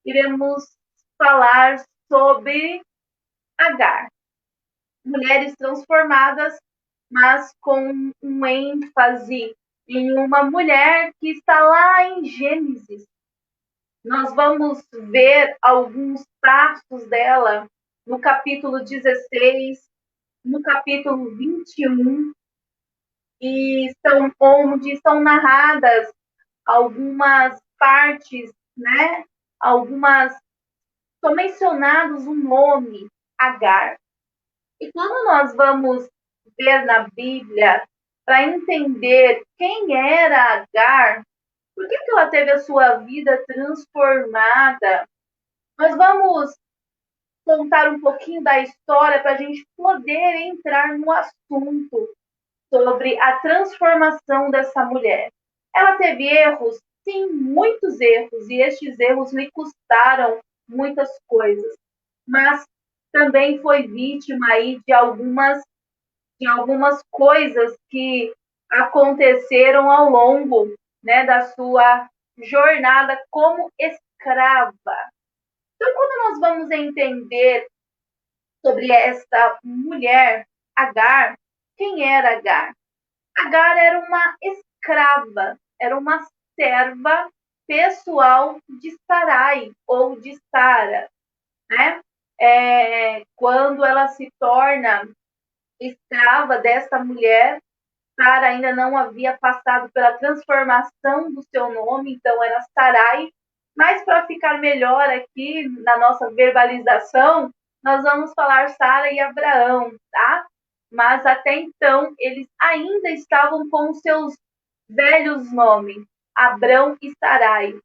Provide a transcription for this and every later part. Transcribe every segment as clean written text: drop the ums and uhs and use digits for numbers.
iremos falar sobre Agar, mulheres transformadas, mas com um ênfase em uma mulher que está lá em Gênesis. Nós vamos ver alguns passos dela no capítulo 16, no capítulo 21, onde são narradas algumas partes, né? Algumas, são mencionados o nome Agar. E quando nós vamos ver na Bíblia para entender quem era Agar, por que ela teve a sua vida transformada, nós vamos contar um pouquinho da história para a gente poder entrar no assunto sobre a transformação dessa mulher. Ela teve erros, sim, muitos erros, e estes erros lhe custaram muitas coisas, mas também foi vítima aí de algumas coisas que aconteceram ao longo, né, da sua jornada como escrava. Então, quando nós vamos entender sobre esta mulher, Agar, quem era Agar? Agar era uma escrava, era uma serva pessoal de Sarai ou de Sara, né? Quando ela se torna escrava dessa mulher, Sara ainda não havia passado pela transformação do seu nome, então era Sarai. Mas para ficar melhor aqui na nossa verbalização, nós vamos falar Sara e Abraão, tá? Mas até então eles ainda estavam com os seus velhos nomes, Abrão e Sarai.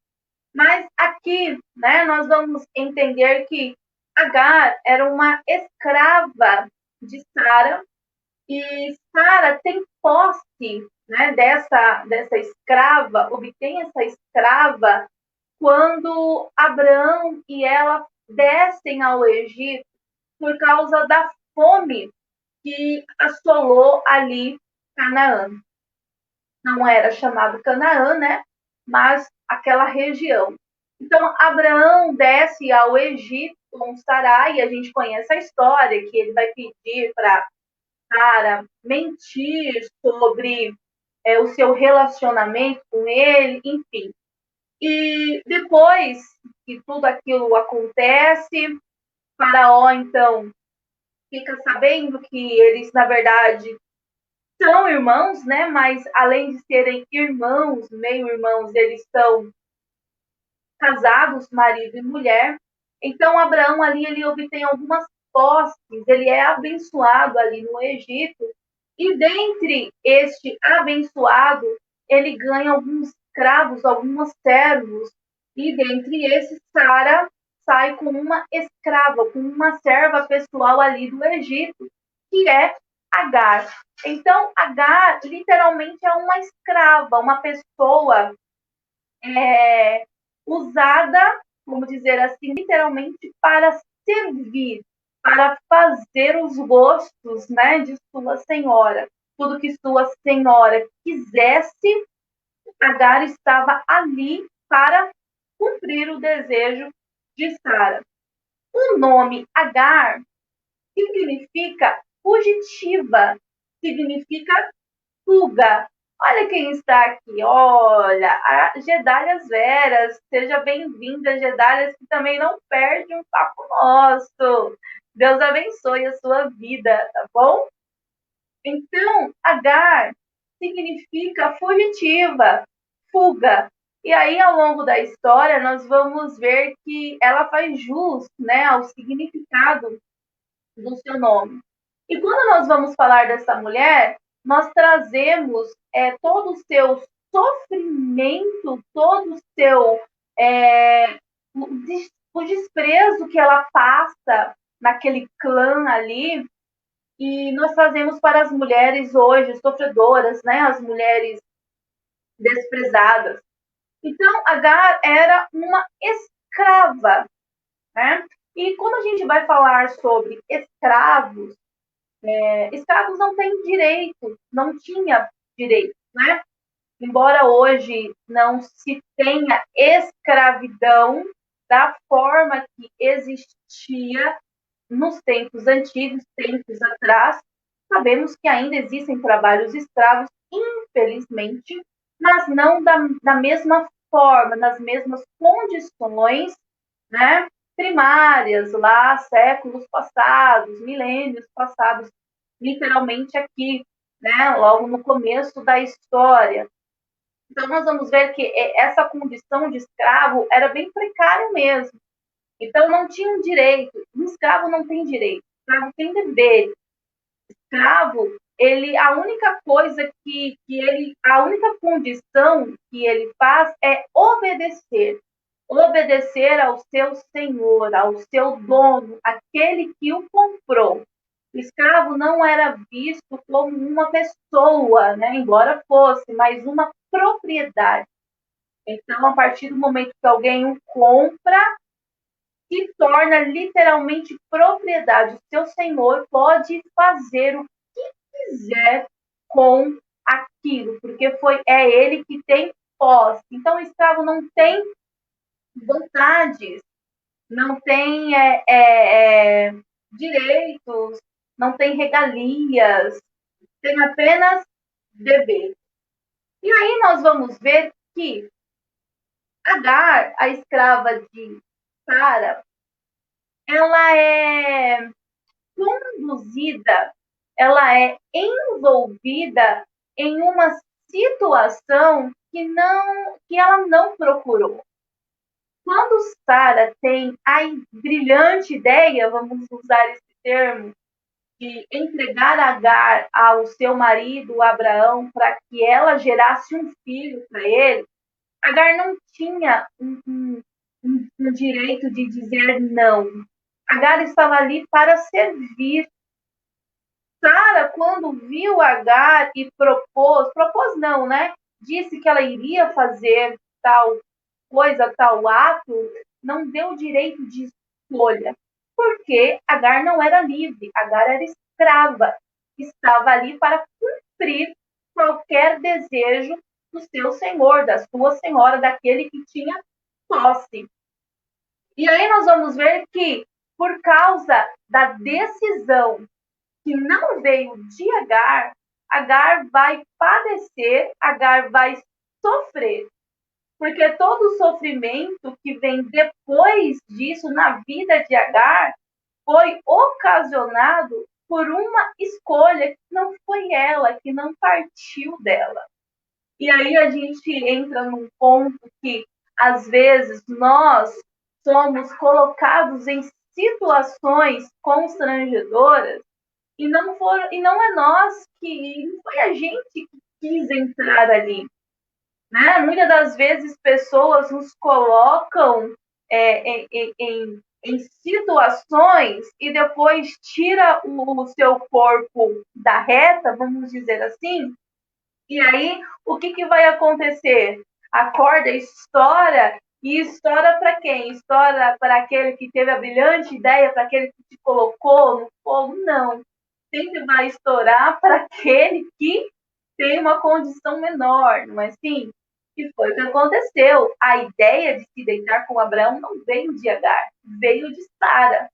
Mas aqui, né, nós vamos entender que Agar era uma escrava de Sara, e Sara tem posse, né, dessa escrava, obtém essa escrava quando Abraão e ela descem ao Egito por causa da fome que assolou ali Canaã. Não era chamado Canaã, né? Mas aquela região. Então, Abraão desce ao Egito com Sarai, e a gente conhece a história, que ele vai pedir para Sara mentir sobre o seu relacionamento com ele, enfim. E depois que tudo aquilo acontece, Faraó, então, fica sabendo que eles, na verdade, são irmãos, né? Mas além de serem irmãos, meio-irmãos, eles são casados, marido e mulher. Então, Abraão ali, ele obtém algumas posses, ele é abençoado ali no Egito, e dentre este abençoado, ele ganha alguns escravos, alguns servos, e dentre esses, Sara sai com uma escrava, com uma serva pessoal ali do Egito, que é Agar. Então, Agar literalmente é uma escrava, uma pessoa usada, vamos dizer assim, literalmente para servir, para fazer os gostos, né, de sua senhora. Tudo que sua senhora quisesse, Agar estava ali para cumprir o desejo de Sara. O nome Agar significa fugitiva, significa fuga. Olha quem está aqui, olha, a Gedálias Veras, seja bem-vinda, Gedálias, que também não perde um papo nosso. Deus abençoe a sua vida, tá bom? Então, Agar significa fugitiva, fuga. E aí, ao longo da história, nós vamos ver que ela faz jus, né, ao significado do seu nome. E quando nós vamos falar dessa mulher, nós trazemos todo o seu sofrimento, todo o seu o desprezo que ela passa naquele clã ali, e nós trazemos para as mulheres hoje sofredoras, né, as mulheres desprezadas. Então, Agar era uma escrava, né? E quando a gente vai falar sobre escravos, escravos não têm direito, não tinha direito, né? Embora hoje não se tenha escravidão, da forma que existia nos tempos antigos, tempos atrás. Sabemos que ainda existem trabalhos escravos, infelizmente, mas não da mesma forma, nas mesmas condições, né, primárias, lá, séculos passados, milênios passados, literalmente aqui, né, logo no começo da história. Então, nós vamos ver que essa condição de escravo era bem precária mesmo. Então, não tinha um direito. Um escravo não tem direito. O escravo tem dever. Escravo, ele, a única coisa a única condição que ele faz é obedecer. Obedecer ao seu senhor, ao seu dono, aquele que o comprou. O escravo não era visto como uma pessoa, né? Embora fosse, mas uma propriedade. Então, a partir do momento que alguém o compra, se torna literalmente propriedade. O seu senhor pode fazer o que quiser com aquilo, porque é ele que tem posse. Então, o escravo não tem vontades, não tem direitos, não tem regalias, tem apenas dever. E aí nós vamos ver que Agar, a escrava de Sara, ela é conduzida, ela é envolvida em uma situação que ela não procurou. Quando Sara tem a brilhante ideia, vamos usar esse termo, de entregar Agar ao seu marido Abraão para que ela gerasse um filho para ele, Agar não tinha um direito de dizer não. Agar estava ali para servir. Sara, quando viu Agar e propôs não, né? Disse que ela iria fazer tal coisa, tal ato, não deu direito de escolha, porque Agar não era livre, Agar era escrava, estava ali para cumprir qualquer desejo do seu senhor, da sua senhora, daquele que tinha posse. E aí nós vamos ver que, por causa da decisão que não veio de Agar, Agar vai padecer, Agar vai sofrer. Porque todo o sofrimento que vem depois disso na vida de Agar foi ocasionado por uma escolha que não foi ela, que não partiu dela. E aí a gente entra num ponto que, às vezes, nós somos colocados em situações constrangedoras e não é nós não foi a gente que quis entrar ali, né? Muitas das vezes pessoas nos colocam em situações e depois tira o seu corpo da reta, vamos dizer assim, e aí o que vai acontecer? A corda estoura, e estoura para quem? Estoura para aquele que teve a brilhante ideia, para aquele que te colocou no fogo? Não. Sempre vai estourar para aquele que tem uma condição menor, não é assim? Que foi o que aconteceu. A ideia de se deitar com Abraão não veio de Agar, veio de Sara.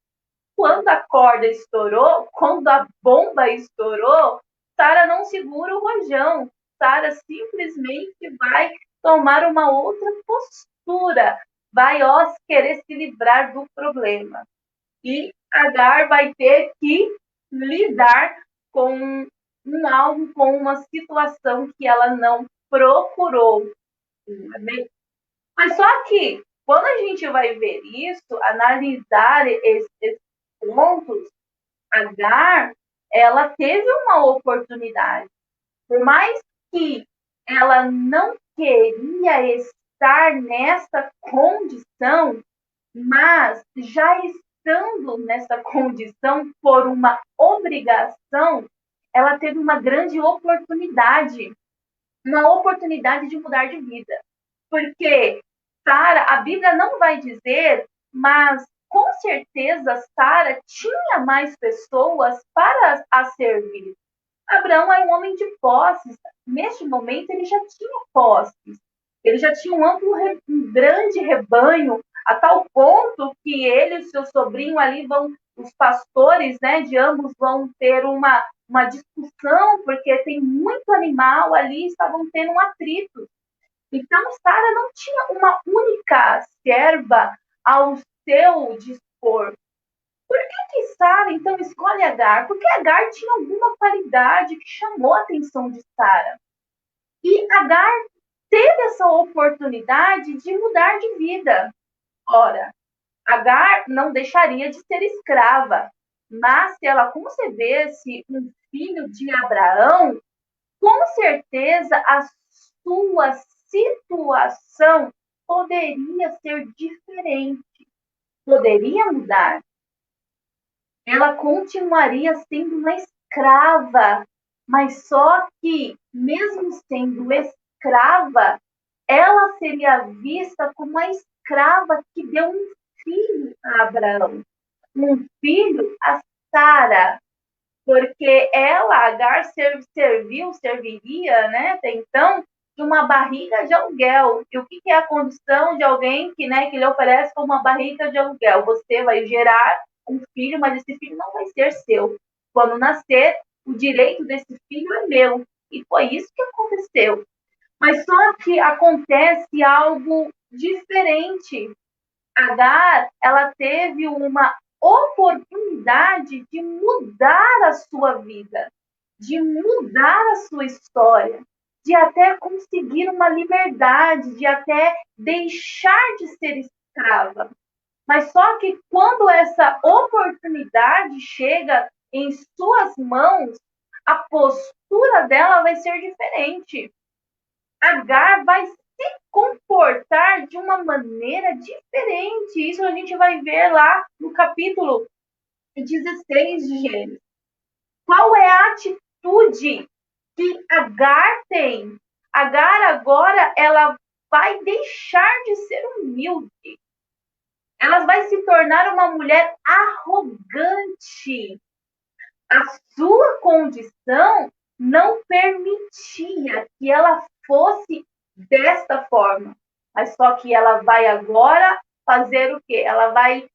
Quando a corda estourou, quando a bomba estourou, Sara não segura o rojão. Sara simplesmente vai tomar uma outra postura, vai querer se livrar do problema. E Agar vai ter que lidar com algo, com uma situação que ela não procurou. Mas só que, quando a gente vai ver isso, analisar esses pontos, Agar, ela teve uma oportunidade. Por mais que ela não queria estar nessa condição, mas já estando nessa condição por uma obrigação, ela teve uma grande oportunidade, de mudar de vida. Porque Sara, a Bíblia não vai dizer, mas com certeza Sara tinha mais pessoas para a servir. Abraão é um homem de posses. Neste momento, ele já tinha posses. Ele já tinha um grande rebanho a tal ponto que ele e o seu sobrinho ali vão, os pastores, né, de ambos vão ter uma discussão, porque tem muito animal ali, estavam tendo um atrito. Então, Sara não tinha uma única serva ao seu dispor. Por que Sara, então, escolhe Agar? Porque Agar tinha alguma qualidade que chamou a atenção de Sara. E Agar teve essa oportunidade de mudar de vida. Ora, Agar não deixaria de ser escrava, mas se ela concebesse um filho de Abraão, com certeza a sua situação poderia ser diferente, poderia mudar. Ela continuaria sendo uma escrava, mas só que, mesmo sendo escrava, ela seria vista como a escrava que deu um filho a Abraão, um filho a Sara, porque ela, Agar, serviria, né, até então, de uma barriga de aluguel. E o que é a condição de alguém que, né, que lhe oferece como uma barriga de aluguel? Você vai gerar um filho, mas esse filho não vai ser seu. Quando nascer, o direito desse filho é meu. E foi isso que aconteceu. Mas só que acontece algo diferente. Agar, ela teve uma oportunidade de mudar a sua vida, de mudar a sua história, de até conseguir uma liberdade, de até deixar de ser escrava. Mas só que quando essa oportunidade chega em suas mãos, a postura dela vai ser diferente. Agar vai se comportar de uma maneira diferente. Isso a gente vai ver lá no capítulo 16 de Gênesis. Qual é a atitude que Agar tem? Agar agora ela vai deixar de ser humilde. Ela vai se tornar uma mulher arrogante. A sua condição não permitia que ela fosse desta forma. Mas só que ela vai agora fazer o quê? Ela vai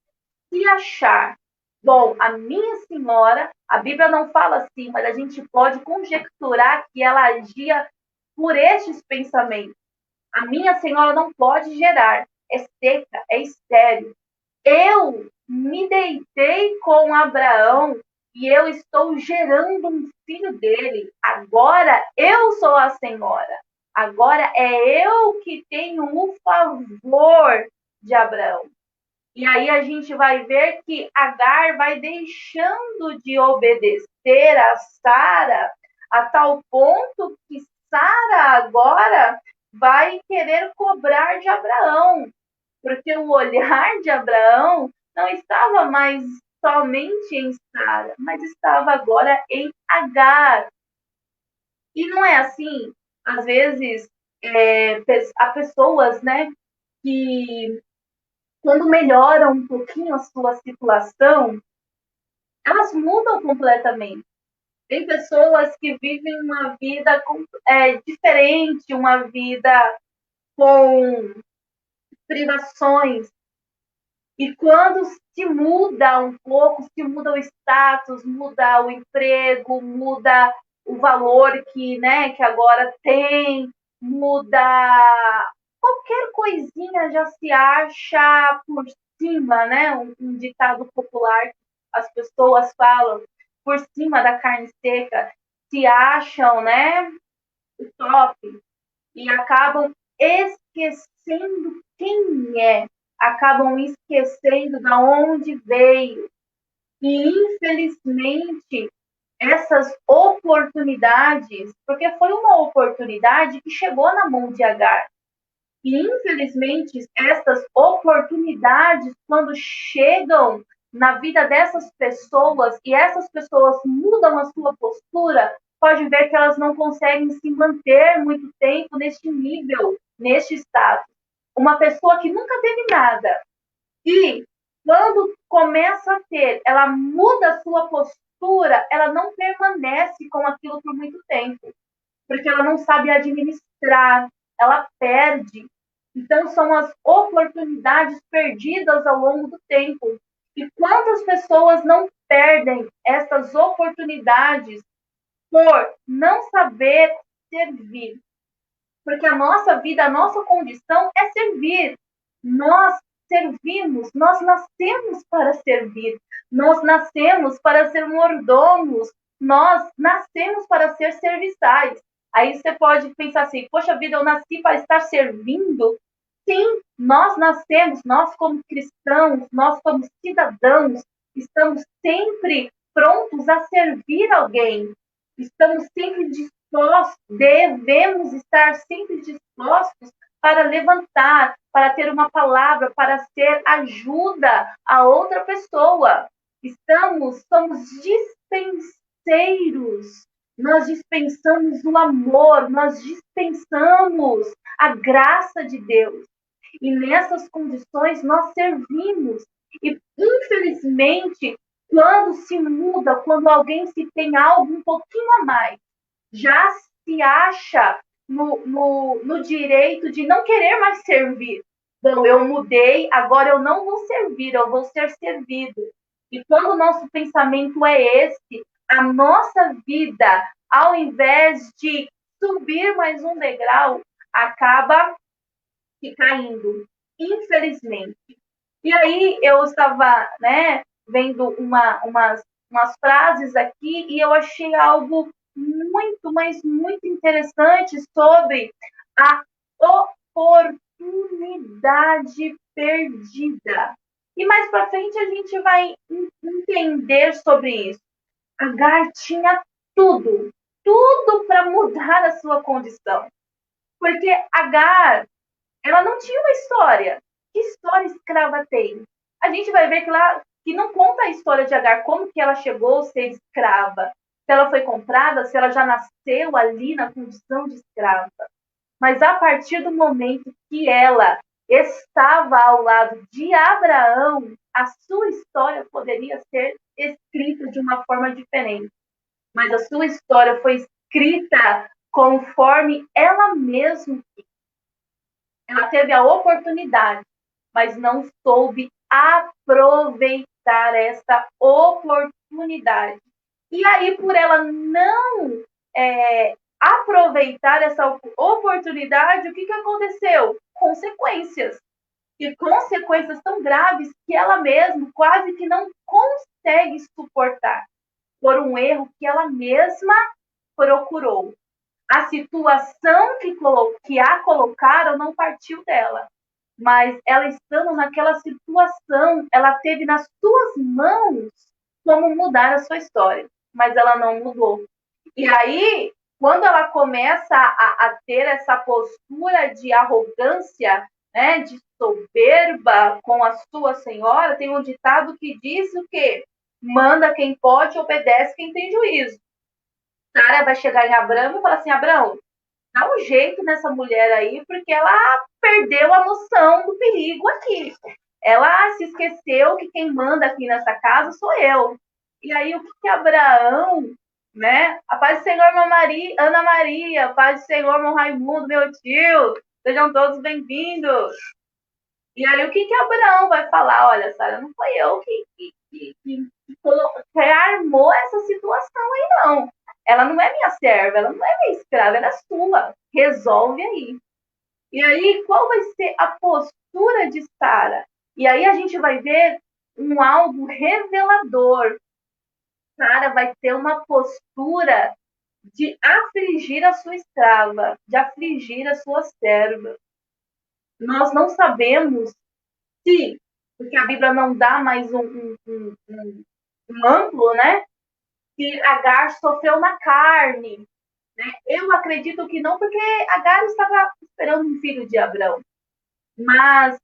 se achar. Bom, a minha senhora, a Bíblia não fala assim, mas a gente pode conjecturar que ela agia por estes pensamentos. A minha senhora não pode gerar, é seca, é estéril. Eu me deitei com Abraão e eu estou gerando um filho dele. Agora eu sou a senhora. Agora é eu que tenho o favor de Abraão. E aí a gente vai ver que Agar vai deixando de obedecer a Sara a tal ponto que Sara agora vai querer cobrar de Abraão, porque o olhar de Abraão não estava mais somente em Sara, mas estava agora em Agar. E não é assim, às vezes, há pessoas, né, que quando melhoram um pouquinho a sua situação, elas mudam completamente. Tem pessoas que vivem uma vida diferente, uma vida com privações. E quando se muda um pouco, se muda o status, muda o emprego, muda o valor que agora tem, muda qualquer coisinha já se acha por cima, né? Um ditado popular que as pessoas falam, por cima da carne seca, se acham, né? O top e acabam esquecendo quem é, acabam esquecendo de onde veio. E, infelizmente, essas oportunidades, porque foi uma oportunidade que chegou na mão de Agar. E, infelizmente, essas oportunidades, quando chegam na vida dessas pessoas e essas pessoas mudam a sua postura, pode ver que elas não conseguem se manter muito tempo neste nível, neste estado. Uma pessoa que nunca teve nada e quando começa a ter, ela muda a sua postura, ela não permanece com aquilo por muito tempo, porque ela não sabe administrar, ela perde. Então, são as oportunidades perdidas ao longo do tempo. E quantas pessoas não perdem essas oportunidades por não saber servir? Porque a nossa vida, a nossa condição é servir. Nós servimos, nós nascemos para servir, nós nascemos para ser mordomos, nós nascemos para ser serviçais. Aí você pode pensar assim, poxa vida, eu nasci para estar servindo. Sim, nós nascemos, nós como cristãos, nós como cidadãos, estamos sempre prontos a servir alguém. Estamos sempre dispostos, devemos estar sempre dispostos para levantar, para ter uma palavra, para ser ajuda a outra pessoa. Somos dispenseiros. Nós dispensamos o amor, nós dispensamos a graça de Deus. E nessas condições nós servimos. E, infelizmente, quando se muda, quando alguém se tem algo um pouquinho a mais, já se acha no direito de não querer mais servir. Bom, eu mudei, agora eu não vou servir, eu vou ser servido. E quando o nosso pensamento é esse, a nossa vida, ao invés de subir mais um degrau, acaba caindo, infelizmente. E aí eu estava, né, vendo umas frases aqui e eu achei algo muito, mas muito interessante sobre a oportunidade perdida. E mais para frente a gente vai entender sobre isso. Agar tinha tudo, tudo para mudar a sua condição. Porque Agar, ela não tinha uma história. Que história escrava tem? A gente vai ver que lá que não conta a história de Agar, como que ela chegou a ser escrava, se ela foi comprada, se ela já nasceu ali na condição de escrava. Mas a partir do momento que ela estava ao lado de Abraão, a sua história poderia ser escrita de uma forma diferente. Mas a sua história foi escrita conforme ela mesma. Ela teve a oportunidade, mas não soube aproveitar essa oportunidade. E aí, por ela não aproveitar essa oportunidade, o que aconteceu? Consequências. E consequências tão graves que ela mesma quase que não consegue suportar por um erro que ela mesma procurou. A situação que a colocaram não partiu dela, mas ela estando naquela situação, ela teve nas suas mãos como mudar a sua história, mas ela não mudou. E aí, quando ela começa a ter essa postura de arrogância, né, de soberba com a sua senhora, tem um ditado que diz o quê? Manda quem pode, obedece quem tem juízo. Sara vai chegar em Abraão e falar assim, Abraão, dá um jeito nessa mulher aí, porque ela perdeu a noção do perigo aqui. Ela se esqueceu que quem manda aqui nessa casa sou eu. E aí, o que Abraão, né? A paz do Senhor, Ana Maria, a paz do Senhor, meu Raimundo, meu tio, sejam todos bem-vindos. E aí, o que Abraão vai falar? Olha, Sara, não foi eu que armou essa situação aí, não. Ela não é minha serva, ela não é minha escrava, ela é sua. Resolve aí. E aí, qual vai ser a postura de Sara? E aí a gente vai ver algo revelador. Sara vai ter uma postura de afligir a sua escrava, de afligir a sua serva. Nós não sabemos se, porque a Bíblia não dá mais um amplo, né? Se Agar sofreu na carne. Né? Eu acredito que não, porque Agar estava esperando um filho de Abraão. Mas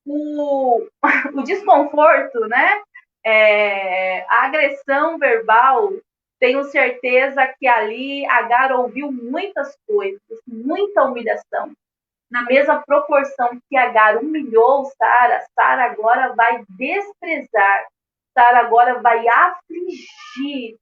o desconforto, né? A agressão verbal, tenho certeza que ali Agar ouviu muitas coisas, muita humilhação. Na mesma proporção que Agar humilhou Sara, Sara agora vai desprezar, Sara agora vai afligir.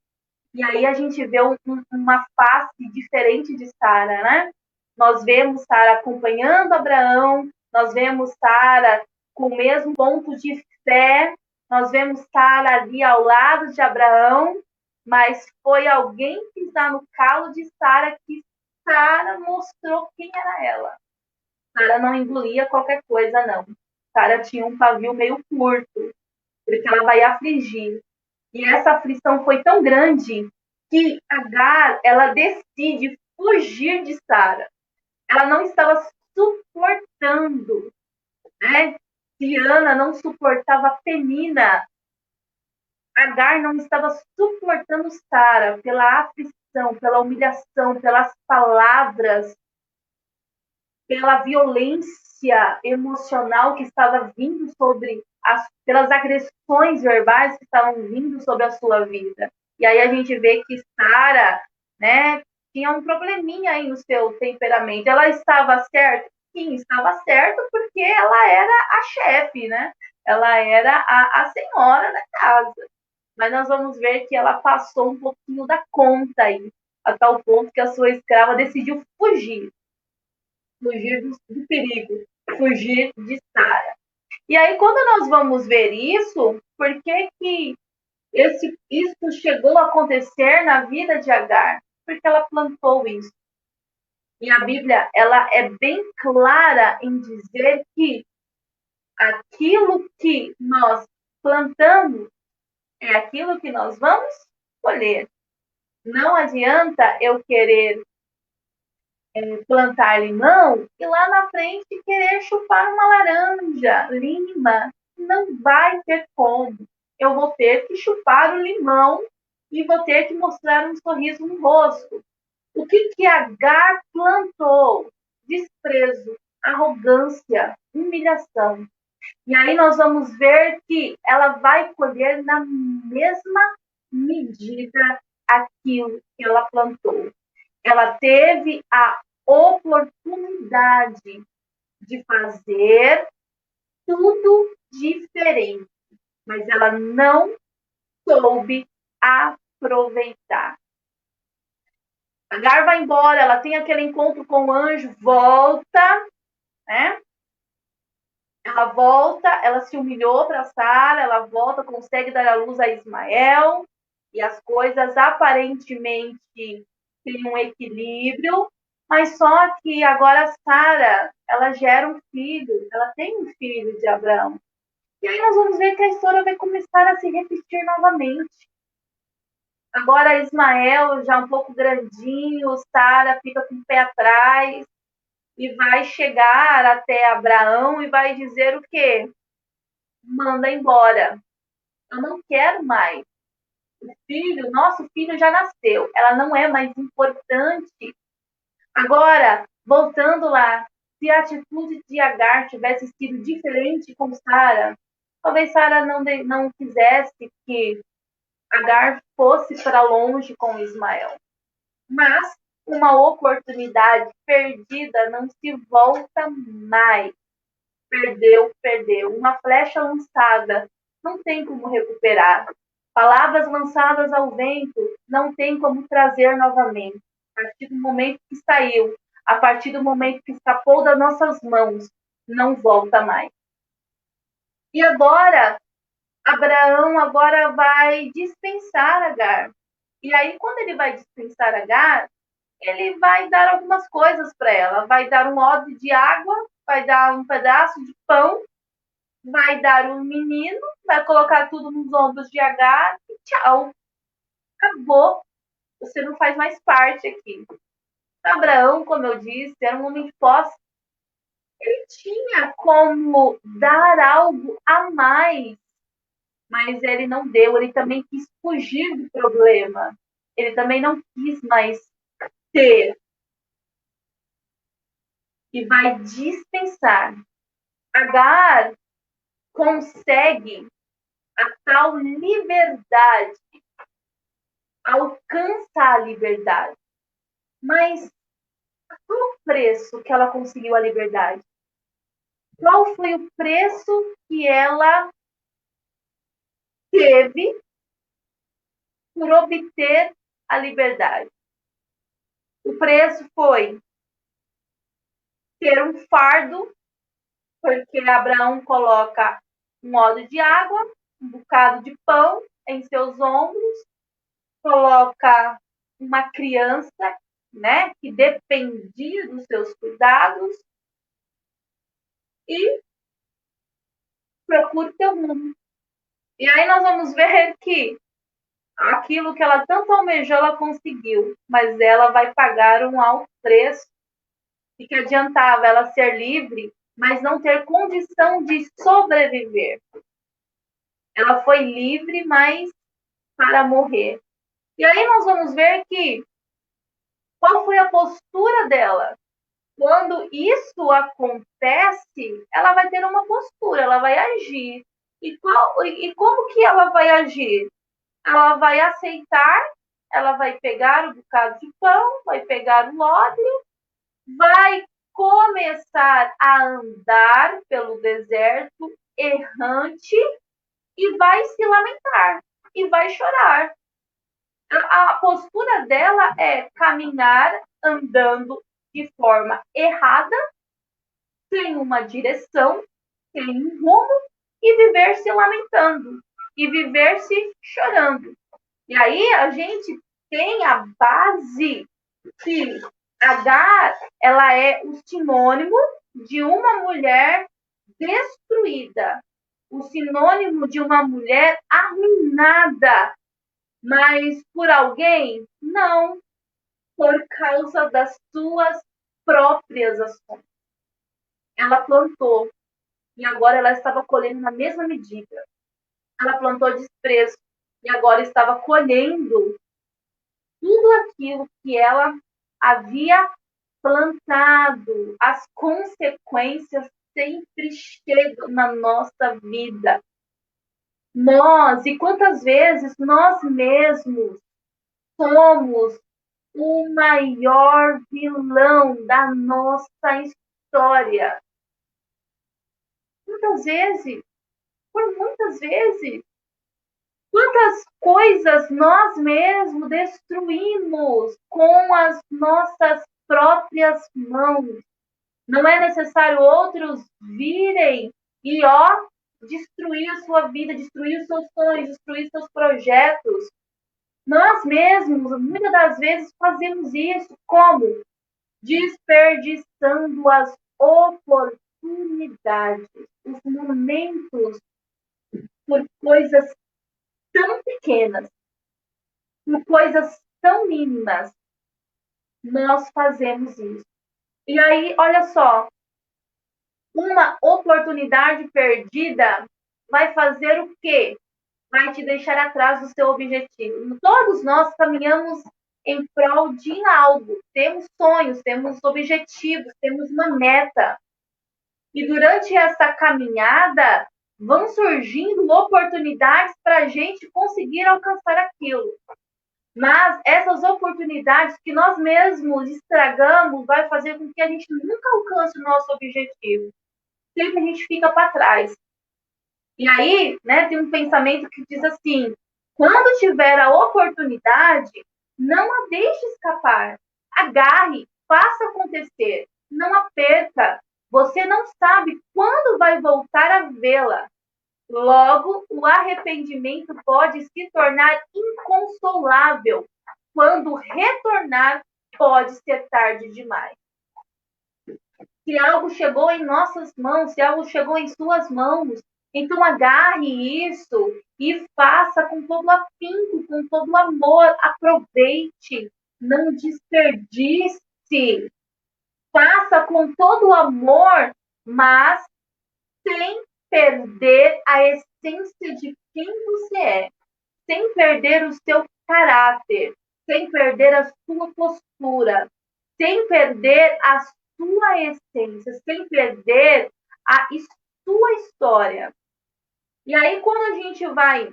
E aí a gente vê uma face diferente de Sara, né? Nós vemos Sara acompanhando Abraão, nós vemos Sara com o mesmo ponto de fé, nós vemos Sara ali ao lado de Abraão, mas foi alguém pisar no calo de Sara que Sara mostrou quem era ela. Sara não engolia qualquer coisa, não. Sara tinha um pavio meio curto, porque ela vai afligir. E essa aflição foi tão grande que Agar, ela decide fugir de Sara. Ela não estava suportando, né? Se Ana não suportava Penina, Agar não estava suportando Sara pela aflição, pela humilhação, pelas palavras, pela violência emocional que estava vindo pelas agressões verbais que estavam vindo sobre a sua vida. E aí a gente vê que Sara, né, tinha um probleminha aí no seu temperamento. Ela estava certa? Sim, estava certa porque ela era a chefe, né? Ela era a senhora da casa. Mas nós vamos ver que ela passou um pouquinho da conta aí, a tal ponto que a sua escrava decidiu fugir do perigo, fugir de Sara. E aí, quando nós vamos ver isso, por que que isso chegou a acontecer na vida de Agar? Porque ela plantou isso. E a Bíblia, ela é bem clara em dizer que aquilo que nós plantamos é aquilo que nós vamos colher. Não adianta eu querer plantar limão e lá na frente querer chupar uma laranja, lima. Não vai ter como. Eu vou ter que chupar o limão e vou ter que mostrar um sorriso no rosto. O que Agar plantou? Desprezo, arrogância, humilhação. E aí nós vamos ver que ela vai colher na mesma medida aquilo que ela plantou. Ela teve a oportunidade de fazer tudo diferente, mas ela não soube aproveitar. Agar vai embora, ela tem aquele encontro com o anjo, volta, né? Ela volta, ela se humilhou para Sara, ela volta, consegue dar a luz a Ismael, e as coisas aparentemente têm um equilíbrio, mas só que agora Sara, ela gera um filho, ela tem um filho de Abraão. E aí nós vamos ver que a história vai começar a se repetir novamente. Agora Ismael já um pouco grandinho, Sara fica com o pé atrás e vai chegar até Abraão e vai dizer o quê? Manda embora. Eu não quero mais. O filho, nosso filho já nasceu. Ela não é mais importante. Agora, voltando lá, se a atitude de Agar tivesse sido diferente com Sara, talvez Sara não quisesse que Agar fosse para longe com Ismael. Mas uma oportunidade perdida não se volta mais. Perdeu, perdeu. Uma flecha lançada não tem como recuperar. Palavras lançadas ao vento não tem como trazer novamente. A partir do momento que saiu, a partir do momento que escapou das nossas mãos, não volta mais. E agora, Abraão agora vai dispensar Agar. E aí, quando ele vai dispensar Agar, ele vai dar algumas coisas para ela. Vai dar um odre de água, vai dar um pedaço de pão, vai dar um menino, vai colocar tudo nos ombros de Agar e tchau. Acabou. Você não faz mais parte aqui. Abraão, como eu disse, era um homem de posse. Ele tinha como dar algo a mais, mas ele não deu. Ele também quis fugir do problema. Ele também não quis mais ter. E vai dispensar. Agar consegue a tal liberdade, alcança a liberdade. Mas qual o preço que ela conseguiu a liberdade? Qual foi o preço que ela teve por obter a liberdade? O preço foi ter um fardo, porque Abraão coloca um odre de água, um bocado de pão em seus ombros, coloca uma criança, né, que dependia dos seus cuidados e procura o teu rumo. E aí nós vamos ver que aquilo que ela tanto almejou, ela conseguiu, mas ela vai pagar um alto preço. E que adiantava ela ser livre, mas não ter condição de sobreviver. Ela foi livre, mas para morrer. E aí nós vamos ver que qual foi a postura dela. Quando isso acontece, ela vai ter uma postura, ela vai agir. E como que ela vai agir? Ela vai aceitar, ela vai pegar o bocado de pão, vai pegar o odre, vai começar a andar pelo deserto errante e vai se lamentar e vai chorar. A postura dela é caminhar andando de forma errada, sem uma direção, sem um rumo, e viver se lamentando, e viver se chorando. E aí a gente tem a base que Agar, ela é o sinônimo de uma mulher destruída, o sinônimo de uma mulher arruinada, mas por alguém? Não, por causa das suas próprias ações. Ela plantou e agora ela estava colhendo na mesma medida. Ela plantou desprezo e agora estava colhendo tudo aquilo que ela havia plantado. As consequências sempre chegam na nossa vida. E quantas vezes nós mesmos somos o maior vilão da nossa história. Muitas vezes, por muitas vezes, quantas coisas nós mesmos destruímos com as nossas próprias mãos. Não é necessário outros virem e, destruir a sua vida, destruir os seus sonhos, destruir os seus projetos. Nós mesmos, muitas das vezes, fazemos isso como? Desperdiçando as oportunidades, os momentos, por coisas tão pequenas, por coisas tão mínimas, nós fazemos isso. E aí, olha só, uma oportunidade perdida vai fazer o quê? Vai te deixar atrás do seu objetivo. Todos nós caminhamos em prol de algo. Temos sonhos, temos objetivos, temos uma meta. E durante essa caminhada, vão surgindo oportunidades para a gente conseguir alcançar aquilo. Mas essas oportunidades que nós mesmos estragamos vai fazer com que a gente nunca alcance o nosso objetivo. Sempre a gente fica para trás. E aí, né, tem um pensamento que diz assim: quando tiver a oportunidade, não a deixe escapar. Agarre, faça acontecer, não a perca. Você não sabe quando vai voltar a vê-la. Logo, o arrependimento pode se tornar inconsolável. Quando retornar, pode ser tarde demais. Se algo chegou em nossas mãos, se algo chegou em suas mãos, então agarre isso e faça com todo afinco, com todo amor. Aproveite, não desperdice. Faça com todo amor, mas sem perder a essência de quem você é, sem perder o seu caráter, sem perder a sua postura, sem perder a sua essência, sem perder a sua história. E aí, quando a gente vai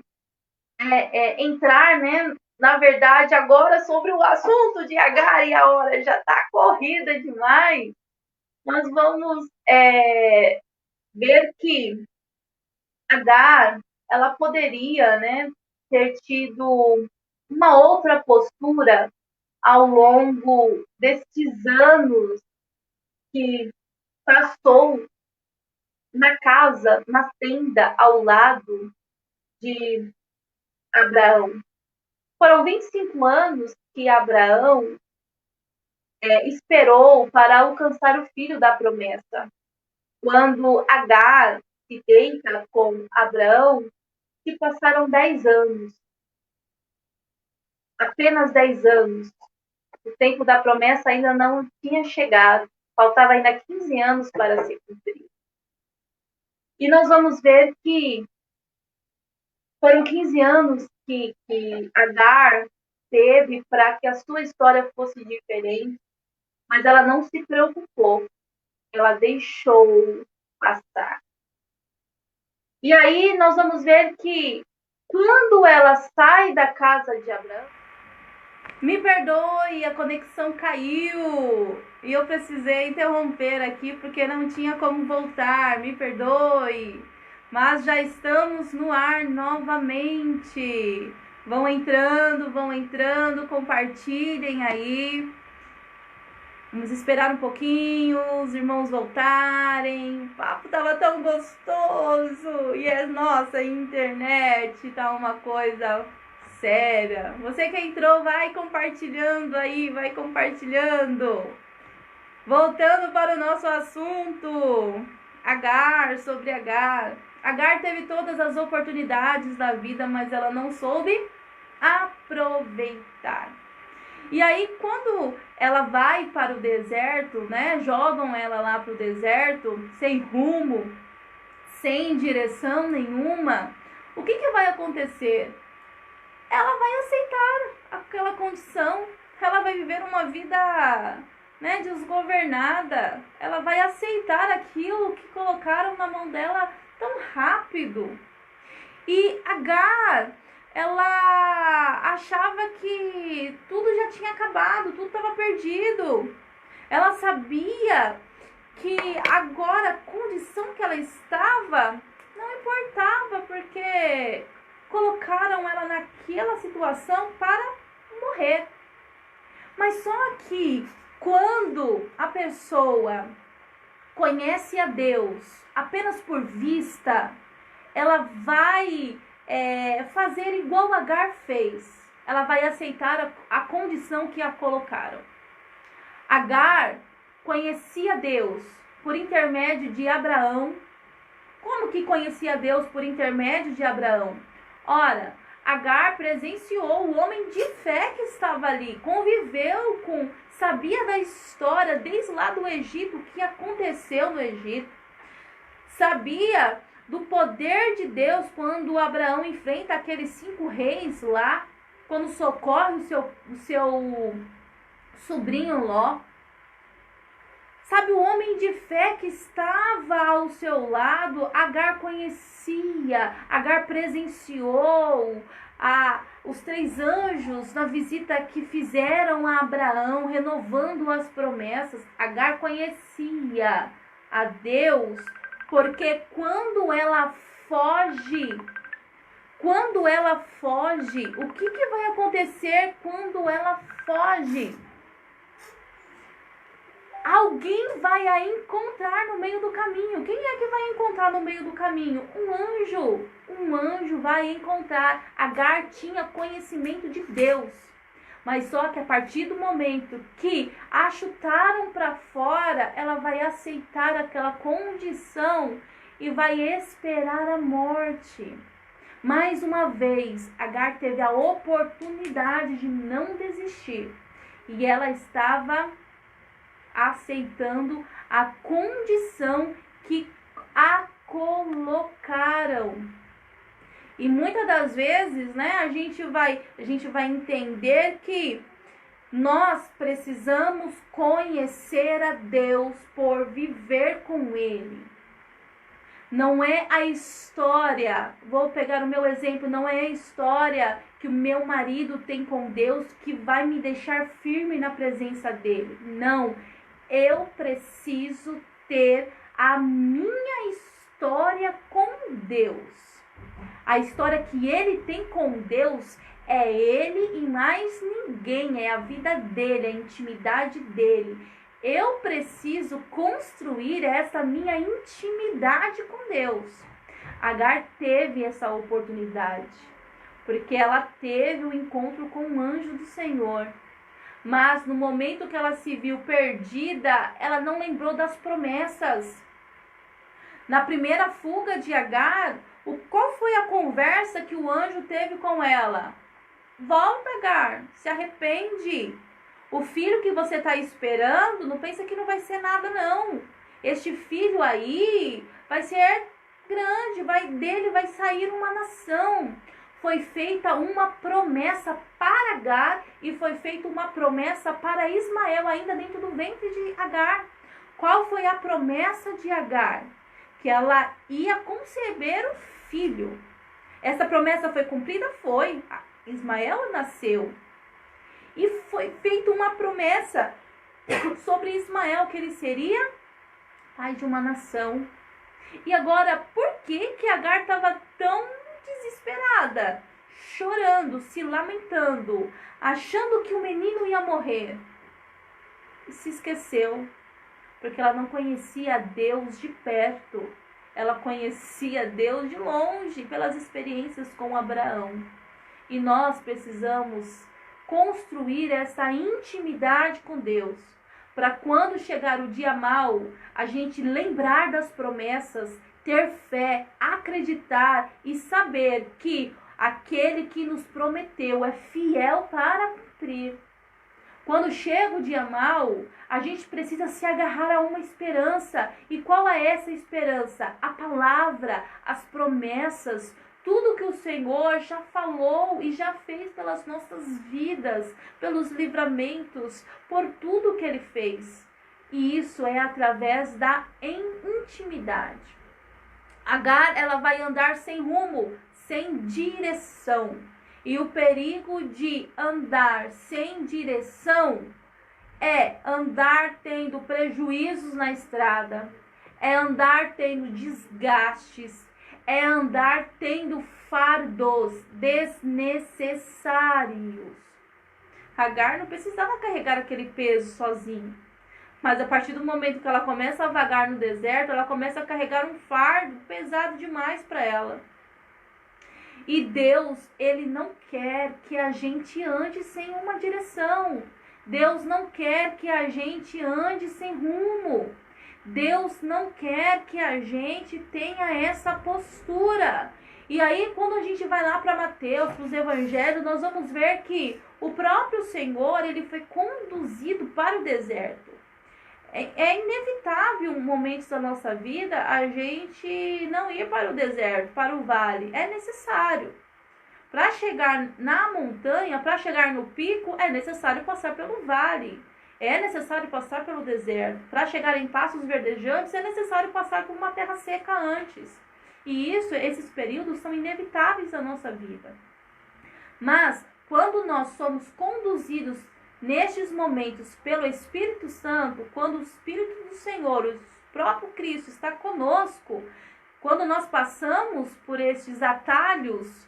entrar, né, na verdade, agora sobre o assunto de Agar, e a hora já está corrida demais, nós vamos ver que Agar, ela poderia, né, ter tido uma outra postura ao longo desses anos que passou na casa, na tenda ao lado de Abraão. Foram 25 anos que Abraão esperou para alcançar o filho da promessa. Quando Agar se deita com Abraão, se passaram 10 anos. Apenas 10 anos. O tempo da promessa ainda não tinha chegado. Faltava ainda 15 anos para se cumprir. E nós vamos ver que foram 15 anos que Agar teve para que a sua história fosse diferente, mas ela não se preocupou. Ela deixou passar. E aí nós vamos ver que quando ela sai da casa de Abraão, me perdoe, a conexão caiu e eu precisei interromper aqui porque não tinha como voltar, me perdoe, mas já estamos no ar novamente. Vão entrando, compartilhem aí. Vamos esperar um pouquinho, os irmãos voltarem. O papo tava tão gostoso. E nossa, a internet tá uma coisa séria. Você que entrou, vai compartilhando aí, vai compartilhando. Voltando para o nosso assunto. Agar, sobre Agar. Agar teve todas as oportunidades da vida, mas ela não soube aproveitar. E aí, quando ela vai para o deserto, né? Jogam ela lá para o deserto, sem rumo, sem direção nenhuma. O que vai acontecer? Ela vai aceitar aquela condição. Ela vai viver uma vida, né, desgovernada. Ela vai aceitar aquilo que colocaram na mão dela tão rápido. E Agar, ela achava que tudo já tinha acabado, tudo estava perdido. Ela sabia que agora a condição que ela estava não importava, porque colocaram ela naquela situação para morrer. Mas só que quando a pessoa conhece a Deus apenas por vista, ela vai fazer igual Agar fez. Ela vai aceitar a condição que a colocaram. Agar conhecia Deus por intermédio de Abraão. Como que conhecia Deus por intermédio de Abraão? Ora, Agar presenciou o homem de fé que estava ali, conviveu com, sabia da história desde lá do Egito, o que aconteceu no Egito, sabia do poder de Deus quando Abraão enfrenta aqueles 5 reis lá, quando socorre o seu sobrinho Ló. Sabe, o homem de fé que estava ao seu lado, Agar conhecia, Agar presenciou os 3 anjos na visita que fizeram a Abraão, renovando as promessas. Agar conhecia a Deus, porque quando ela foge, o que vai acontecer quando ela foge? Alguém vai a encontrar no meio do caminho. Quem é que vai encontrar no meio do caminho? Um anjo. Um anjo vai encontrar. Agar tinha conhecimento de Deus. Mas só que a partir do momento que a chutaram para fora, ela vai aceitar aquela condição e vai esperar a morte. Mais uma vez, Agar teve a oportunidade de não desistir. E ela estava aceitando a condição que a colocaram. E muitas das vezes, né, a gente vai entender que nós precisamos conhecer a Deus por viver com Ele. Não é a história, vou pegar o meu exemplo, não é a história que o meu marido tem com Deus que vai me deixar firme na presença dele. Não, eu preciso ter a minha história com Deus. A história que ele tem com Deus é ele e mais ninguém, é a vida dele, é a intimidade dele. Eu preciso construir essa minha intimidade com Deus. Agar teve essa oportunidade, porque ela teve um encontro com o anjo do Senhor. Mas no momento que ela se viu perdida, ela não lembrou das promessas. Na primeira fuga de Agar, qual foi a conversa que o anjo teve com ela? Volta, Agar, se arrepende. O filho que você está esperando, não pensa que não vai ser nada, não. Este filho aí vai ser grande, dele vai sair uma nação. Foi feita uma promessa para Agar e foi feita uma promessa para Ismael, ainda dentro do ventre de Agar. Qual foi a promessa de Agar? Que ela ia conceber o filho. Essa promessa foi cumprida? Foi. Ismael nasceu. E foi feita uma promessa sobre Ismael, que ele seria pai de uma nação. E agora, por que Agar estava tão desesperada? Chorando, se lamentando, achando que o menino ia morrer. E se esqueceu, porque ela não conhecia Deus de perto. Ela conhecia Deus de longe, pelas experiências com Abraão. E nós precisamos construir essa intimidade com Deus, para quando chegar o dia mau, a gente lembrar das promessas, ter fé, acreditar e saber que aquele que nos prometeu é fiel para cumprir. Quando chega o dia mau, a gente precisa se agarrar a uma esperança. E qual é essa esperança? A palavra, as promessas, tudo que o Senhor já falou e já fez pelas nossas vidas, pelos livramentos, por tudo que Ele fez. E isso é através da intimidade. Agar, ela vai andar sem rumo, sem direção. E o perigo de andar sem direção é andar tendo prejuízos na estrada, é andar tendo desgastes, é andar tendo fardos desnecessários. Agar não precisava carregar aquele peso sozinho. Mas a partir do momento que ela começa a vagar no deserto, ela começa a carregar um fardo pesado demais para ela. E Deus, Ele não quer que a gente ande sem uma direção. Deus não quer que a gente ande sem rumo. Deus não quer que a gente tenha essa postura. E aí, quando a gente vai lá para Mateus, para os evangelhos, nós vamos ver que o próprio Senhor, Ele foi conduzido para o deserto. É inevitável momentos da nossa vida a gente não ir para o deserto, para o vale. É necessário. Para chegar na montanha, para chegar no pico, é necessário passar pelo vale. É necessário passar pelo deserto. Para chegar em pastos verdejantes, é necessário passar por uma terra seca antes. E esses períodos são inevitáveis na nossa vida. Mas, quando nós somos conduzidos nestes momentos pelo Espírito Santo, quando o Espírito do Senhor, o próprio Cristo está conosco, quando nós passamos por estes atalhos,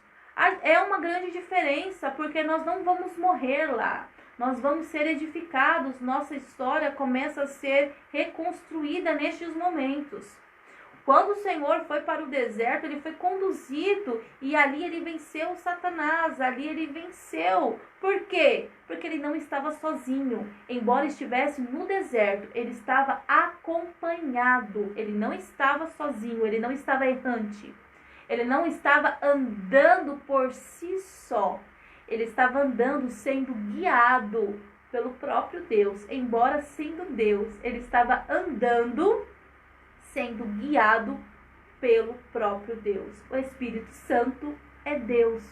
é uma grande diferença, porque nós não vamos morrer lá. Nós vamos ser edificados, nossa história começa a ser reconstruída nestes momentos. Quando o Senhor foi para o deserto, Ele foi conduzido e ali Ele venceu Satanás, ali Ele venceu. Por quê? Porque Ele não estava sozinho. Embora estivesse no deserto, Ele estava acompanhado. Ele não estava sozinho, Ele não estava errante. Ele não estava andando por si só. Ele estava andando sendo guiado pelo próprio Deus. Embora sendo Deus, Ele estava andando sendo guiado pelo próprio Deus. O Espírito Santo é Deus.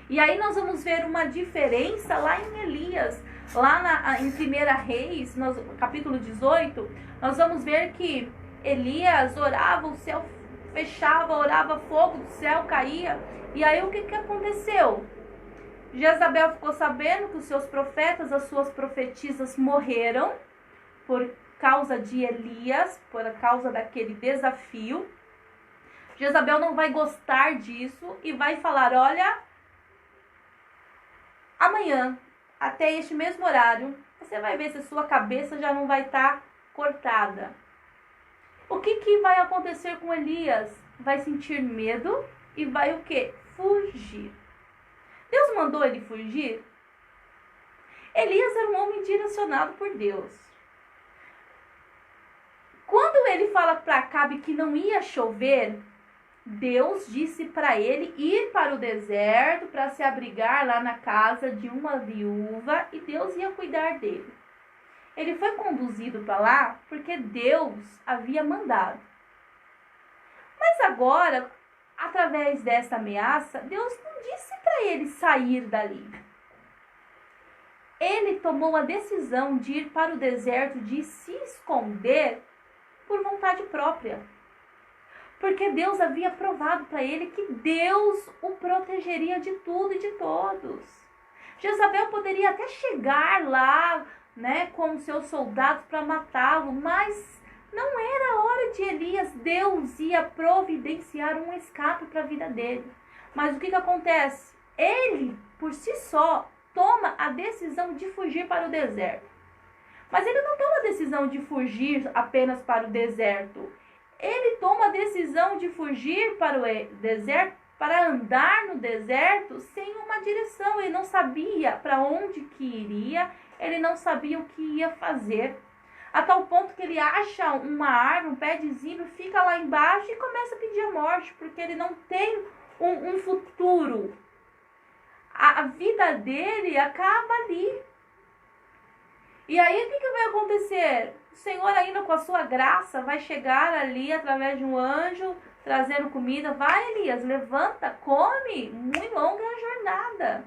E aí nós vamos ver uma diferença lá em Elias. Lá em 1 Reis, capítulo 18, nós vamos ver que Elias orava, o céu fechava, orava, fogo do céu caía. E aí o que aconteceu? Jezabel ficou sabendo que os seus profetas, as suas profetisas morreram por causa de Elias, por causa daquele desafio. Jezabel não vai gostar disso e vai falar: olha, amanhã, até este mesmo horário, Você vai ver se a sua cabeça já não vai estar cortada. O que vai acontecer com Elias? Vai sentir medo e vai o quê? Fugir. Deus mandou ele fugir? Elias era um homem direcionado por Deus. Quando ele fala para Acabe que não ia chover, Deus disse para ele ir para o deserto para se abrigar lá na casa de uma viúva e Deus ia cuidar dele. Ele foi conduzido para lá porque Deus havia mandado. Mas agora, através dessa ameaça, Deus não disse para ele sair dali. Ele tomou a decisão de ir para o deserto, de se esconder por vontade própria. Porque Deus havia provado para ele que Deus o protegeria de tudo e de todos. Jezabel poderia até chegar lá, né, com seus soldados para matá-lo, mas não era hora de Elias. Deus ia providenciar um escape para a vida dele. Mas o que acontece? Ele, por si só, toma a decisão de fugir para o deserto. Mas ele não toma a decisão de fugir apenas para o deserto. Ele toma a decisão de fugir para o deserto, para andar no deserto sem uma direção. Ele não sabia para onde que iria, ele não sabia o que ia fazer. A tal ponto que ele acha uma árvore, um pé de zimbro, fica lá embaixo e começa a pedir a morte, porque ele não tem um futuro. A vida dele acaba ali. E aí o que vai acontecer? O Senhor ainda com a sua graça vai chegar ali através de um anjo trazendo comida. Vai, Elias, levanta, come. Muito longa é a jornada.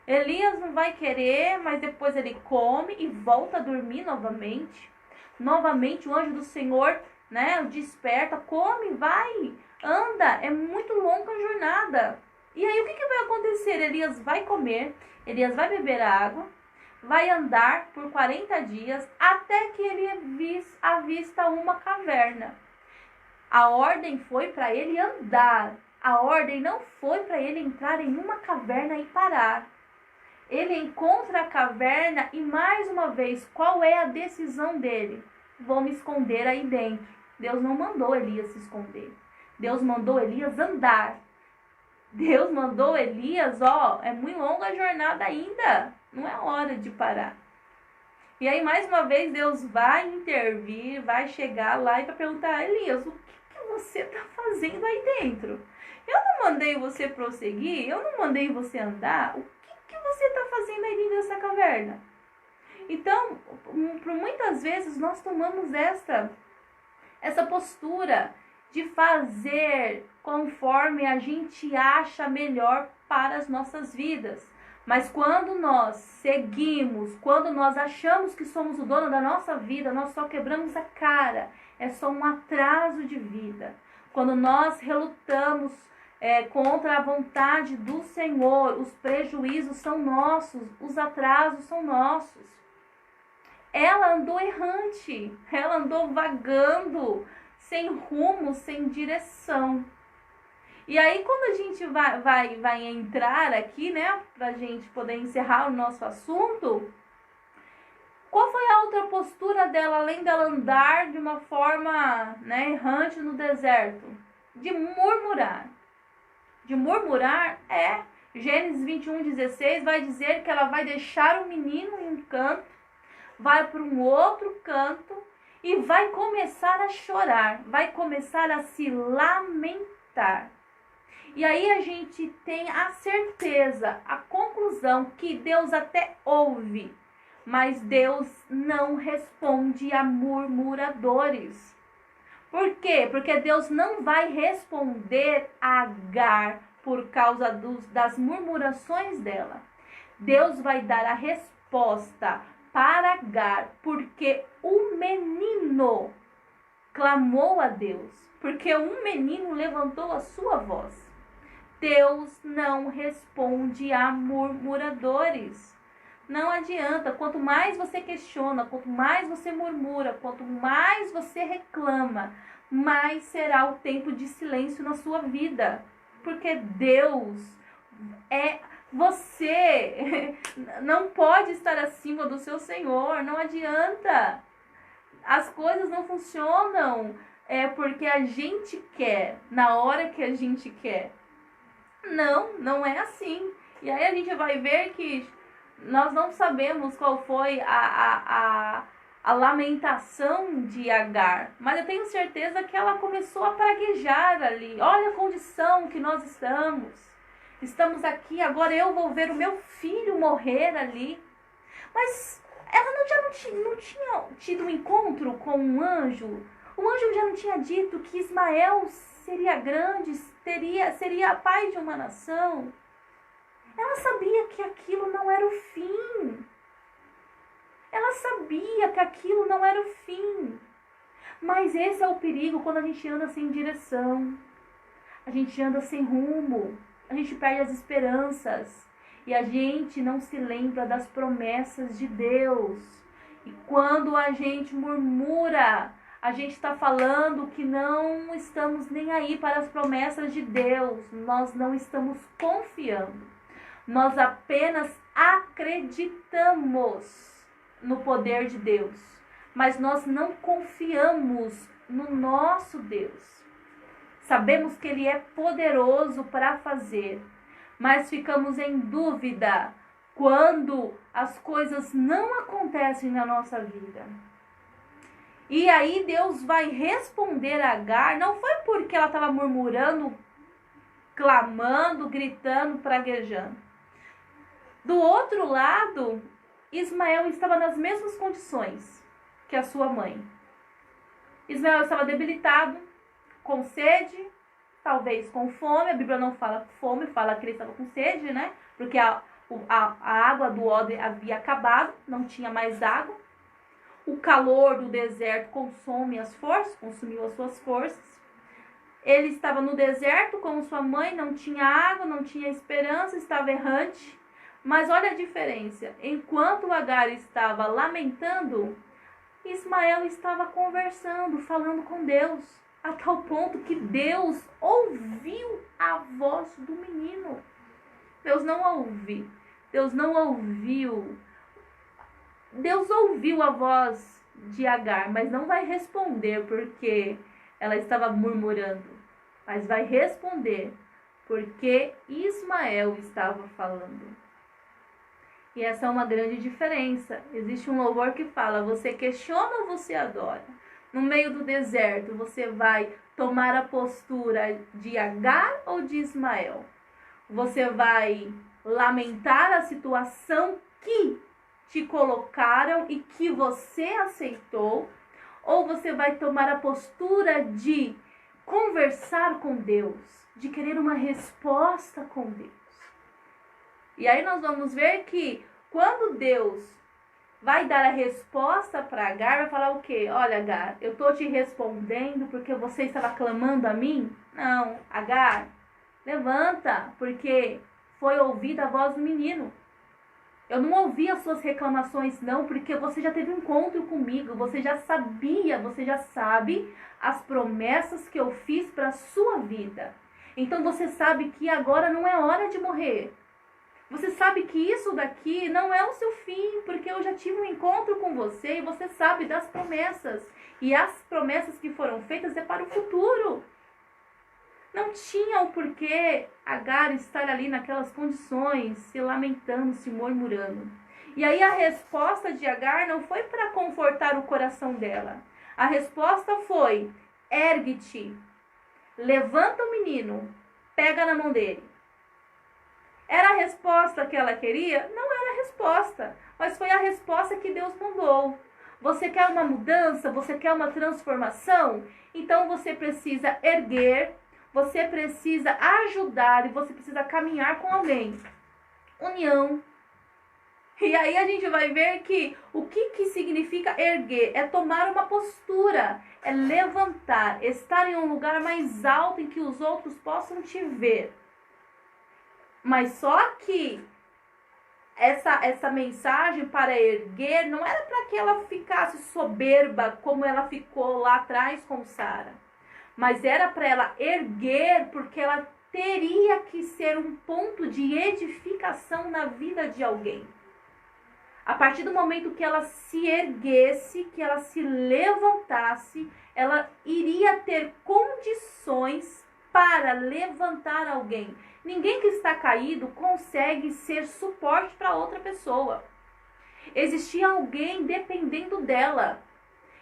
Elias não vai querer, mas depois ele come e volta a dormir novamente. Novamente o anjo do Senhor, né, o desperta, come, vai, anda. É muito longa a jornada. E aí o que vai acontecer? Elias vai comer, Elias vai beber água, vai andar por 40 dias até que ele avista uma caverna. A ordem foi para ele andar. A ordem não foi para ele entrar em uma caverna e parar. Ele encontra a caverna e mais uma vez, qual é a decisão dele? Vou me esconder aí dentro. Deus não mandou Elias se esconder. Deus mandou Elias andar. Deus mandou Elias, é muito longa a jornada ainda. Não é hora de parar. E aí, mais uma vez, Deus vai intervir, vai chegar lá e vai perguntar: Elias, o que você está fazendo aí dentro? Eu não mandei você prosseguir? Eu não mandei você andar? O que você está fazendo aí dentro dessa caverna? Então, por muitas vezes, nós tomamos essa postura de fazer conforme a gente acha melhor para as nossas vidas. Mas quando nós seguimos, quando nós achamos que somos o dono da nossa vida, nós só quebramos a cara. É só um atraso de vida. Quando nós relutamos contra a vontade do Senhor, os prejuízos são nossos, os atrasos são nossos. Ela andou errante, ela andou vagando, sem rumo, sem direção. E aí, quando a gente vai entrar aqui, né, pra gente poder encerrar o nosso assunto, qual foi a outra postura dela, além dela andar de uma forma, né, errante no deserto? De murmurar. De murmurar Gênesis 21:16 vai dizer que ela vai deixar o menino em um canto, vai para um outro canto e vai começar a chorar, vai começar a se lamentar. E aí a gente tem a certeza, a conclusão que Deus até ouve, mas Deus não responde a murmuradores. Por quê? Porque Deus não vai responder a Agar por causa das murmurações dela. Deus vai dar a resposta para Agar porque o menino clamou a Deus, porque um menino levantou a sua voz. Deus não responde a murmuradores. Não adianta, quanto mais você questiona, quanto mais você murmura, quanto mais você reclama, mais será o tempo de silêncio na sua vida. Porque Deus Você não pode estar acima do seu Senhor, não adianta. As coisas não funcionam porque a gente quer, na hora que a gente quer. Não, não é assim. E aí a gente vai ver que nós não sabemos qual foi a lamentação de Agar, mas eu tenho certeza que ela começou a praguejar ali. Olha a condição que nós estamos. Estamos aqui, agora eu vou ver o meu filho morrer ali. Mas ela não tinha tido um encontro com um anjo? O anjo já não tinha dito que Ismael seria grande, seria pai de uma nação? Ela sabia que aquilo não era o fim. Ela sabia que aquilo não era o fim. Mas esse é o perigo quando a gente anda sem direção. A gente anda sem rumo. A gente perde as esperanças. E a gente não se lembra das promessas de Deus. E quando a gente murmura, a gente está falando que não estamos nem aí para as promessas de Deus. Nós não estamos confiando. Nós apenas acreditamos no poder de Deus, mas nós não confiamos no nosso Deus. Sabemos que Ele é poderoso para fazer, mas ficamos em dúvida quando as coisas não acontecem na nossa vida. E aí Deus vai responder a Agar, não foi porque ela estava murmurando, clamando, gritando, praguejando. Do outro lado, Ismael estava nas mesmas condições que a sua mãe. Ismael estava debilitado, com sede, talvez com fome. A Bíblia não fala fome, fala que ele estava com sede, né? Porque a água do odre havia acabado, não tinha mais água. O calor do deserto consome as forças, consumiu as suas forças. Ele estava no deserto com sua mãe, não tinha água, não tinha esperança, estava errante. Mas olha a diferença. Enquanto Agar estava lamentando, Ismael estava conversando, falando com Deus, a tal ponto que Deus ouviu a voz do menino. Deus não ouviu. Deus ouviu a voz de Agar, mas não vai responder porque ela estava murmurando. Mas vai responder porque Ismael estava falando. E essa é uma grande diferença. Existe um louvor que fala: você questiona ou você adora? No meio do deserto, você vai tomar a postura de Agar ou de Ismael? Você vai lamentar a situação que te colocaram e que você aceitou? Ou você vai tomar a postura de conversar com Deus, de querer uma resposta com Deus? E aí nós vamos ver que quando Deus vai dar a resposta para Agar, vai falar o quê? Olha, Agar, eu estou te respondendo porque você estava clamando a mim? Não, Agar, levanta, porque foi ouvida a voz do menino. Eu não ouvi as suas reclamações, não, porque você já teve um encontro comigo, você já sabia, você já sabe as promessas que eu fiz para a sua vida. Então você sabe que agora não é hora de morrer. Você sabe que isso daqui não é o seu fim, porque eu já tive um encontro com você e você sabe das promessas. E as promessas que foram feitas é para o futuro. Não tinha o porquê Agar estar ali naquelas condições, se lamentando, se murmurando. E aí a resposta de Agar não foi para confortar o coração dela. A resposta foi: ergue-te, levanta o menino, pega na mão dele. Era a resposta que ela queria? Não era a resposta, mas foi a resposta que Deus mandou. Você quer uma mudança? Você quer uma transformação? Então você precisa erguer, você precisa ajudar e você precisa caminhar com alguém. União. E aí a gente vai ver que o que significa erguer? É tomar uma postura, é levantar, estar em um lugar mais alto em que os outros possam te ver. Mas só que essa mensagem para erguer não era para que ela ficasse soberba como ela ficou lá atrás com Sara. Mas era para ela erguer porque ela teria que ser um ponto de edificação na vida de alguém. A partir do momento que ela se erguesse, que ela se levantasse, ela iria ter condições para levantar alguém. Ninguém que está caído consegue ser suporte para outra pessoa. Existia alguém dependendo dela.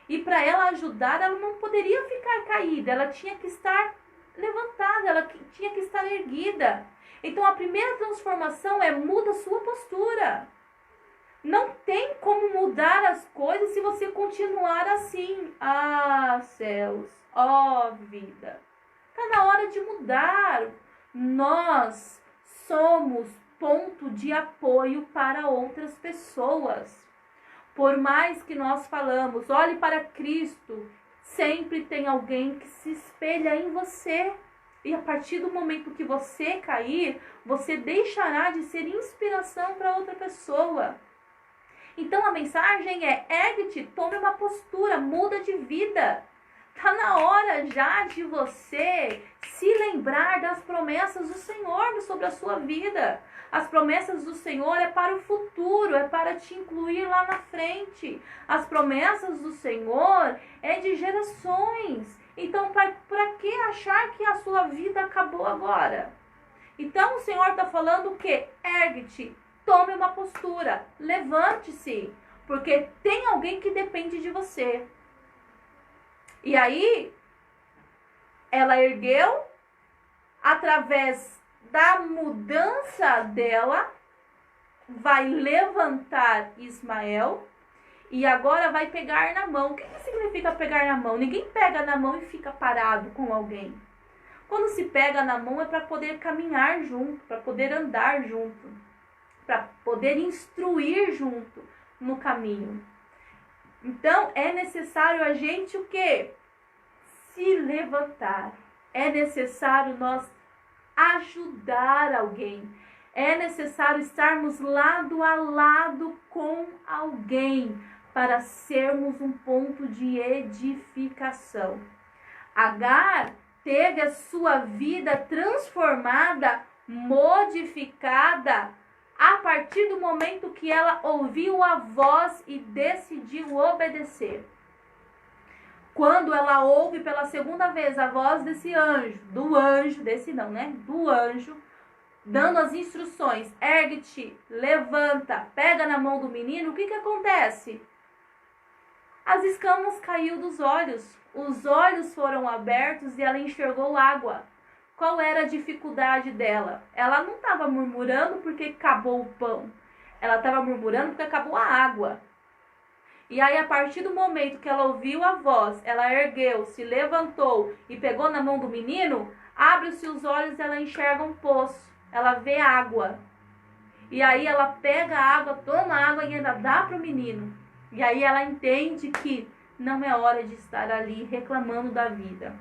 E para ela ajudar, ela não poderia ficar caída, ela tinha que estar levantada, ela tinha que estar erguida. Então a primeira transformação é muda sua postura. Não tem como mudar as coisas se você continuar assim. Ah, céus, ó vida. Está na hora de mudar. Nós somos ponto de apoio para outras pessoas. Por mais que nós falamos, olhe para Cristo, sempre tem alguém que se espelha em você. E a partir do momento que você cair, você deixará de ser inspiração para outra pessoa. Então a mensagem é: ergue-te, tome uma postura, muda de vida. Está na hora já de você se lembrar das promessas do Senhor sobre a sua vida. As promessas do Senhor é para o futuro, é para te incluir lá na frente. As promessas do Senhor é de gerações. Então, para que achar que a sua vida acabou agora? Então, o Senhor está falando o quê? Ergue-te, tome uma postura, levante-se, porque tem alguém que depende de você. E aí, ela ergueu, através da mudança dela, vai levantar Ismael e agora vai pegar na mão. O que significa pegar na mão? Ninguém pega na mão e fica parado com alguém. Quando se pega na mão é para poder caminhar junto, para poder andar junto, para poder instruir junto no caminho. Então, é necessário a gente o quê? Se levantar. É necessário nós ajudar alguém. É necessário estarmos lado a lado com alguém para sermos um ponto de edificação. Agar teve a sua vida transformada, modificada, a partir do momento que ela ouviu a voz e decidiu obedecer. Quando ela ouve pela segunda vez a voz desse anjo, do anjo, dando as instruções: ergue-te, levanta, pega na mão do menino, o que acontece? As escamas caíram dos olhos, os olhos foram abertos e ela enxergou água. Qual era a dificuldade dela? Ela não estava murmurando porque acabou o pão. Ela estava murmurando porque acabou a água. E aí, a partir do momento que ela ouviu a voz, ela ergueu, se levantou e pegou na mão do menino, abre-se os olhos, ela enxerga um poço. Ela vê água. E aí ela pega a água, toma a água e ainda dá para o menino. E aí ela entende que não é hora de estar ali reclamando da vida.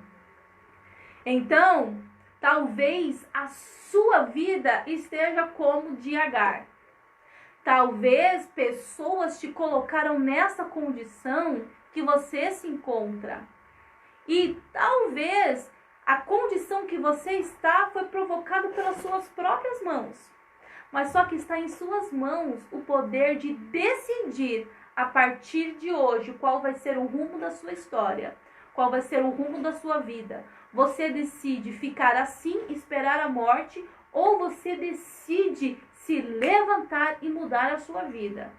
Então, talvez a sua vida esteja como de Agar. Talvez pessoas te colocaram nessa condição que você se encontra. E talvez a condição que você está foi provocada pelas suas próprias mãos. Mas só que está em suas mãos o poder de decidir a partir de hoje qual vai ser o rumo da sua história, qual vai ser o rumo da sua vida. Você decide ficar assim, esperar a morte, ou você decide se levantar e mudar a sua vida.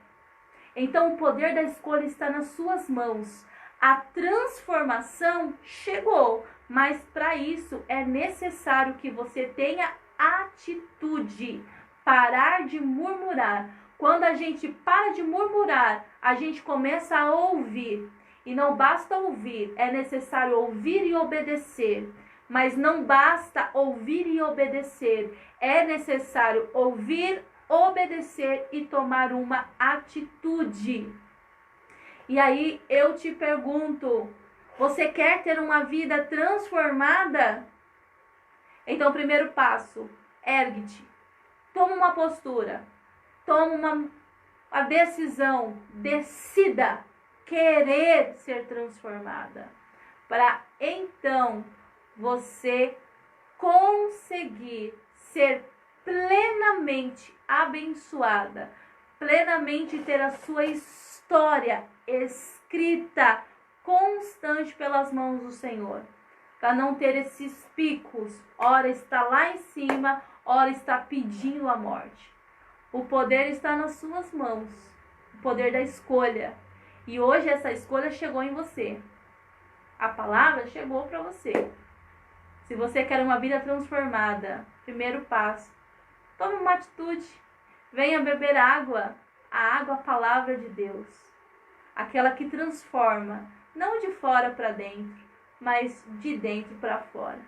Então o poder da escolha está nas suas mãos. A transformação chegou, mas para isso é necessário que você tenha atitude. Parar de murmurar. Quando a gente para de murmurar, a gente começa a ouvir. E não basta ouvir, é necessário ouvir e obedecer. Mas não basta ouvir e obedecer. É necessário ouvir, obedecer e tomar uma atitude. E aí eu te pergunto, você quer ter uma vida transformada? Então, primeiro passo, ergue-te. Toma uma postura. Toma uma decisão. Decida querer ser transformada. Para então você conseguir ser plenamente abençoada, plenamente ter a sua história escrita constante pelas mãos do Senhor, para não ter esses picos, ora está lá em cima, ora está pedindo a morte. O poder está nas suas mãos, o poder da escolha. E hoje essa escolha chegou em você. A palavra chegou para você. Se você quer uma vida transformada, primeiro passo, tome uma atitude. Venha beber água. A água, a palavra de Deus. Aquela que transforma, não de fora para dentro, mas de dentro para fora.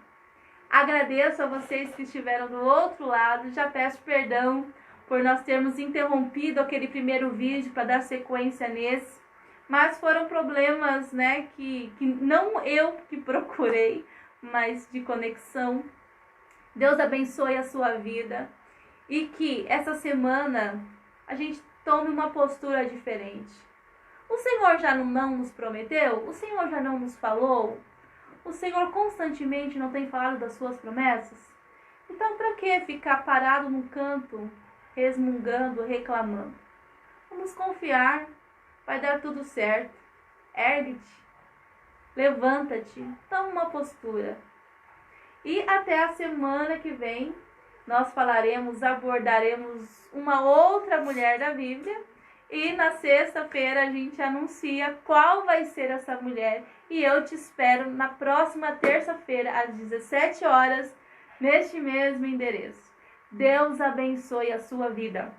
Agradeço a vocês que estiveram do outro lado. Já peço perdão por nós termos interrompido aquele primeiro vídeo para dar sequência nesse. Mas foram problemas, né, que não eu que procurei, mas de conexão. Deus abençoe a sua vida e que essa semana a gente tome uma postura diferente. O Senhor já não nos prometeu? O Senhor já não nos falou? O Senhor constantemente não tem falado das suas promessas? Então, para que ficar parado num canto, resmungando, reclamando? Vamos confiar, vai dar tudo certo. Ergue-te, levanta-te, toma uma postura. E até a semana que vem, nós abordaremos uma outra mulher da Bíblia. E na sexta-feira a gente anuncia qual vai ser essa mulher. E eu te espero na próxima terça-feira, às 17 horas, neste mesmo endereço. Deus abençoe a sua vida.